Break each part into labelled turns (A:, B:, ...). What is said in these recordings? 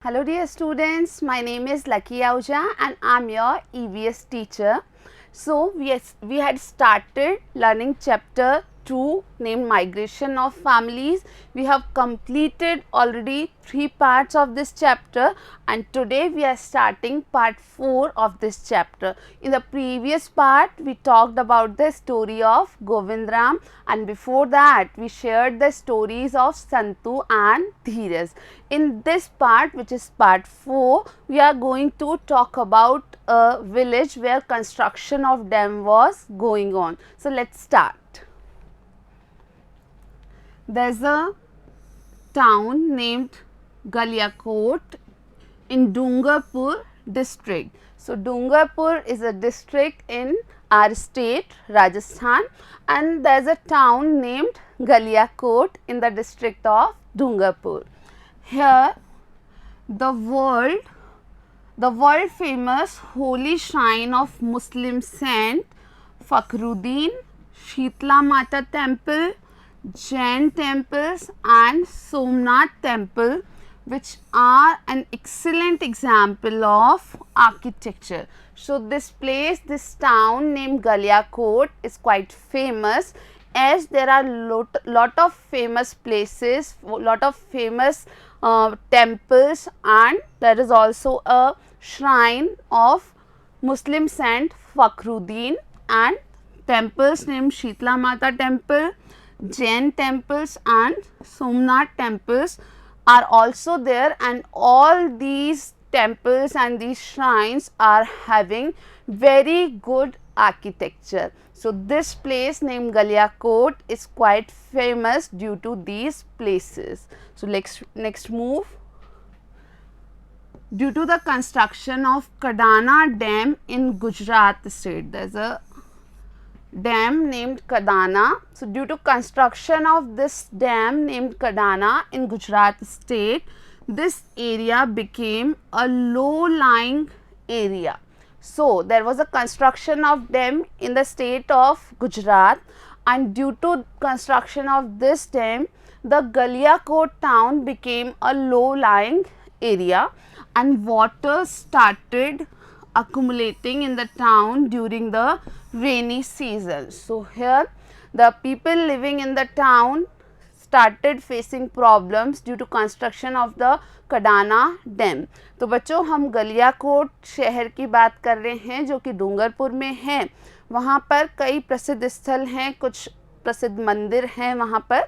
A: Hello dear students, my name is Lucky Ahuja and I am your EVS teacher. So, we had started learning chapter 2 named Migration of Families. We have completed already 3 parts of this chapter and today we are starting part 4 of this chapter. In the previous part, we talked about the story of Govindram and before that we shared the stories of Santu and Dheeraj. In this part, which is part 4, we are going to talk about a village where construction of dam was going on. So, let us start. There is a town named Galiakot in Dungarpur district. So, Dungarpur is a district in our state Rajasthan and there is a town named Galiakot in the district of Dungarpur. Here the world famous holy shrine of Muslim saint Fakhruddin, Shitla Mata temple, Jain temples and Somnath temple, which are an excellent example of architecture. So, this place, this town named Galiakot is quite famous as there are lot of famous places, lot of famous temples and there is also a shrine of Muslim saint Fakhruddin and temples named Shitla Mata temple, Jain temples and Somnath temples are also there and all these temples and these shrines are having very good architecture. So, this place named Galiakot is quite famous due to these places. So, next move. Due to the construction of Kadana Dam in Gujarat state, there is a dam named Kadana. So, due to construction of this dam named Kadana in Gujarat state, this area became a low-lying area. So, there was a construction of dam in the state of Gujarat and due to construction of this dam, the Galiakot town became a low-lying area and water started accumulating in the town during the rainy season. So, here the people living in the town started facing problems due to construction of the Kadana dam. तो बच्चों हम गलियाकोट शहर की बात कर रहे हैं जो कि डूंगरपुर में है. वहाँ पर कई प्रसिद्ध स्थल हैं, कुछ प्रसिद्ध मंदिर हैं वहाँ पर.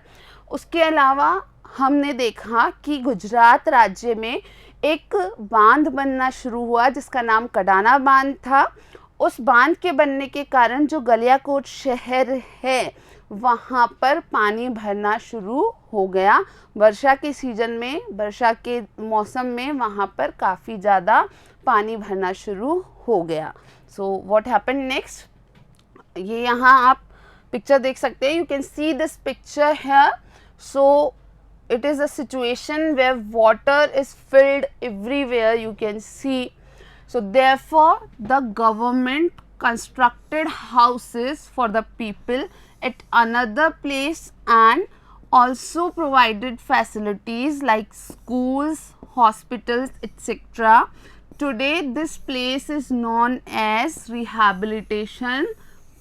A: उसके अलावा हमने देखा कि गुजरात राज्य में एक बांध बनना शुरू हुआ जिसका नाम कडाना बांध था. उस बांध के बनने के कारण जो गलियाकोट शहर है वहाँ पर पानी भरना शुरू हो गया. वर्षा के सीजन में, वर्षा के मौसम में वहाँ पर काफ़ी ज़्यादा पानी भरना शुरू हो गया. सो व्हाट हैपेंड नेक्स्ट, ये यहाँ आप पिक्चर देख सकते हैं. You can see this picture here. So it is a situation where water is filled everywhere, you can see. So, therefore, the government constructed houses for the people at another place and also provided facilities like schools, hospitals, etc. Today, this place is known as Rehabilitation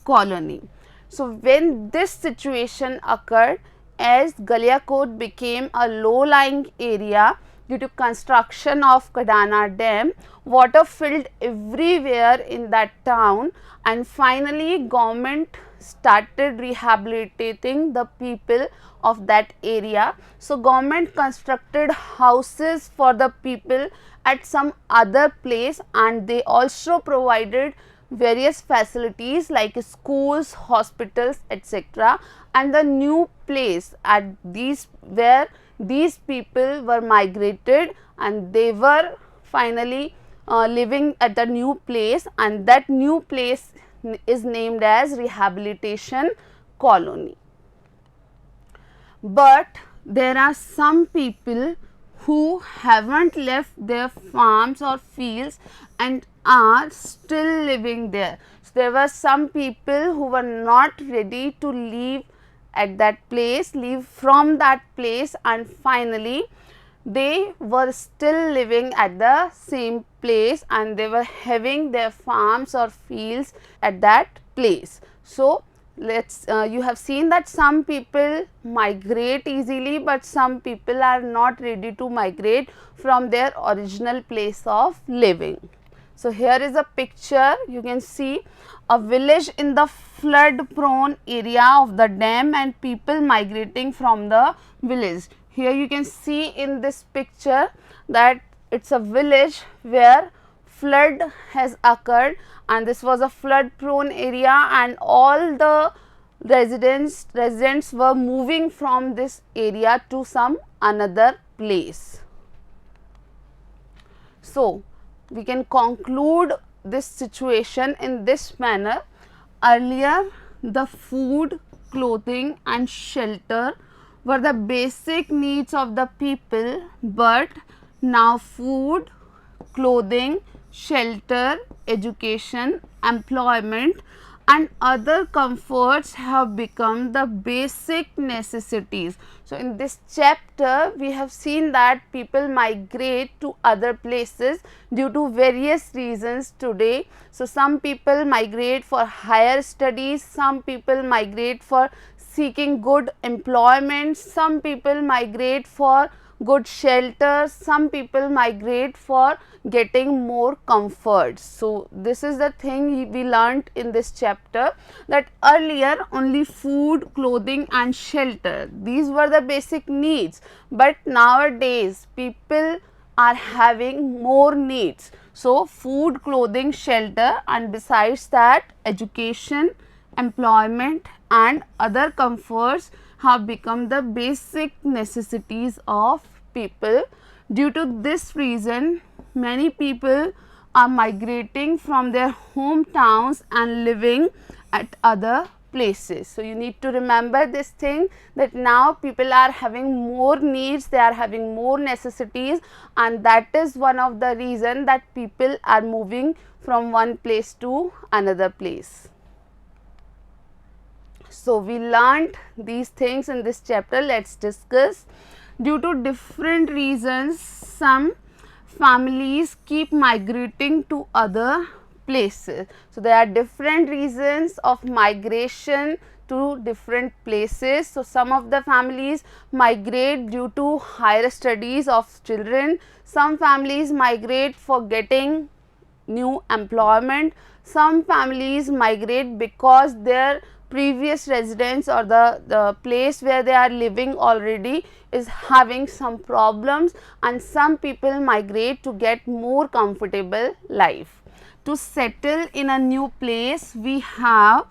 A: Colony. So, when this situation occurred, as Galiakot became a low-lying area due to construction of Kadana Dam, water filled everywhere in that town and finally government started rehabilitating the people of that area. So, government constructed houses for the people at some other place and they also provided various facilities like schools, hospitals, etc. and the new place at these where these people were migrated and they were finally living at the new place and that new place is named as Rehabilitation Colony. But there are some people who haven't left their farms or fields and are still living there. So, there were some people who were not ready to leave at that place, leave from that place and finally they were still living at the same place and they were having their farms or fields at that place. So, you have seen that some people migrate easily, but some people are not ready to migrate from their original place of living. So, here is a picture, you can see a village in the flood prone area of the dam and people migrating from the village. Here you can see in this picture that it is a village where flood has occurred and this was a flood prone area and all the residents were moving from this area to some another place. So, we can conclude this situation in this manner. Earlier the food, clothing and shelter were the basic needs of the people, but now food, clothing, shelter, education, employment and other comforts have become the basic necessities. So, in this chapter we have seen that people migrate to other places due to various reasons today. So, some people migrate for higher studies, some people migrate for seeking good employment, some people migrate for good shelter, some people migrate for getting more comfort. So, this is the thing we learnt in this chapter, that earlier only food, clothing and shelter, these were the basic needs, but nowadays people are having more needs. So, food, clothing, shelter and besides that education, employment and other comforts have become the basic necessities of people. Due to this reason, many people are migrating from their hometowns and living at other places. So, you need to remember this thing, that now people are having more needs, they are having more necessities and that is one of the reason that people are moving from one place to another place. So, we learnt these things in this chapter. Let us discuss. Due to different reasons, some families keep migrating to other places. So, there are different reasons of migration to different places. So, some of the families migrate due to higher studies of children, some families migrate for getting new employment, some families migrate because their previous residence or the place where they are living already is having some problems, and some people migrate to get more comfortable life. To settle in a new place, we have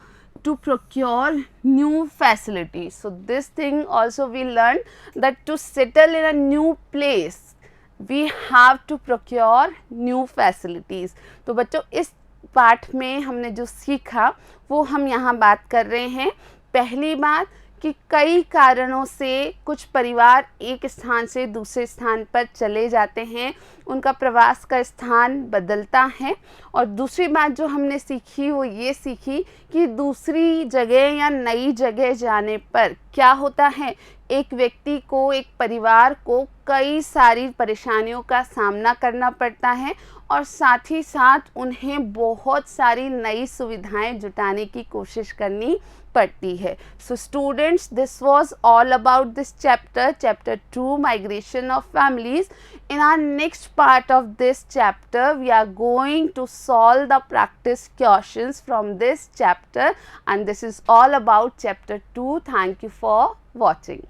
A: to procure new facilities. So, this thing also we learned, that to settle in a new place we have to procure new facilities. तो बच्चों इस पाठ में हमने जो सीखा वो हम यहाँ बात कर रहे हैं। पहली बात कि कई कारणों से कुछ परिवार एक स्थान से दूसरे स्थान पर चले जाते हैं, उनका प्रवास का स्थान बदलता है। और दूसरी बात जो हमने सीखी वो ये सीखी कि दूसरी जगह या नई जगह जाने पर क्या होता है, एक व्यक्ति को, एक परिवार को कई सारी परेशानियों का सामना करना पड़ता है और साथ ही साथ उन्हें बहुत सारी नई सुविधाएं जुटाने की कोशिश करनी पड़ती है। So students, this was all about this chapter, chapter 2, migration of families. In our next part of this chapter, we are going to solve the practice questions from this chapter, and this is all about chapter 2. Thank you for watching.